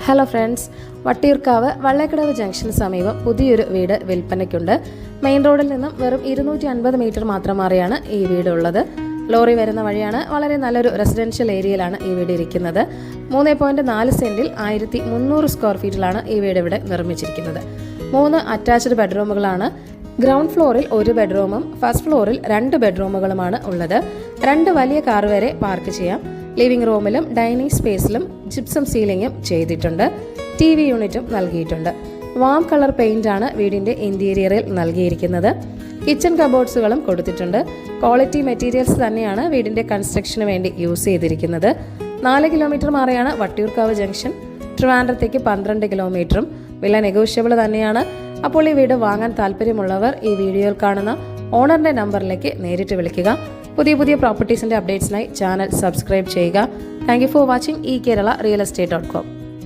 Hello friends, Vattiyoorkavu Vallakkadavu junction സമീപം പുതിയൊരു വീട് വിൽപ്പനയ്ക്കുണ്ട്. മെയിൻ റോഡിൽ നിന്നും വെറും 250 മീറ്റർ മാത്രം മാറിയാണ് ഈ വീട് ഉള്ളത്. ലോറി വരുന്ന വഴിയാണ്. വളരെ നല്ലൊരു റെസിഡൻഷ്യൽ ഏരിയയിലാണ് ഈ വീട് ഇരിക്കുന്നത്. 3.4 സെന്റിൽ 1300 സ്ക്വയർ ഫീറ്റിലാണ് ഈ വീട് ഇവിടെ നിർമ്മിച്ചിരിക്കുന്നത്. 3 അറ്റാച്ച്ഡ് ബെഡ്റൂമുകളാണ്. ഗ്രൗണ്ട് ഫ്ലോറിൽ 1 ബെഡ്റൂമും ഫസ്റ്റ് ഫ്ലോറിൽ 2 ബെഡ്റൂമുകളുമാണ് ഉള്ളത്. 2 വലിയ കാർ വരെ പാർക്ക് ചെയ്യാം. ലിവിംഗ് റൂമിലും ഡൈനിങ് സ്പേസിലും ജിപ്സം സീലിംഗും ചെയ്തിട്ടുണ്ട്. TV യൂണിറ്റും നൽകിയിട്ടുണ്ട്. വാം കളർ പെയിന്റ് ആണ് വീടിന്റെ ഇന്റീരിയറിൽ നൽകിയിരിക്കുന്നത്. കിച്ചൺ കബോർഡ്സുകളും കൊടുത്തിട്ടുണ്ട്. ക്വാളിറ്റി മെറ്റീരിയൽസ് തന്നെയാണ് വീടിന്റെ കൺസ്ട്രക്ഷന് വേണ്ടി യൂസ് ചെയ്തിരിക്കുന്നത്. 4 കിലോമീറ്റർ മാറിയാണ് വട്ടിയൂർക്കാവ് ജംഗ്ഷൻ. ട്രിവാൻഡ്രത്തേക്ക് 12 കിലോമീറ്ററും. വില നെഗോഷ്യബിൾ തന്നെയാണ്. അപ്പോൾ ഈ വീട് വാങ്ങാൻ താല്പര്യമുള്ളവർ ഈ വീഡിയോയിൽ കാണുന്ന ഓണറിന്റെ നമ്പറിലേക്ക് നേരിട്ട് വിളിക്കുക. പുതിയ പ്രോപ്പർട്ടീസിന്റെ അപ്ഡേറ്റ്സിനായി ചാനൽ സബ്സ്ക്രൈബ് ചെയ്യുക. Thank you for watching eKerala Real Estate.com.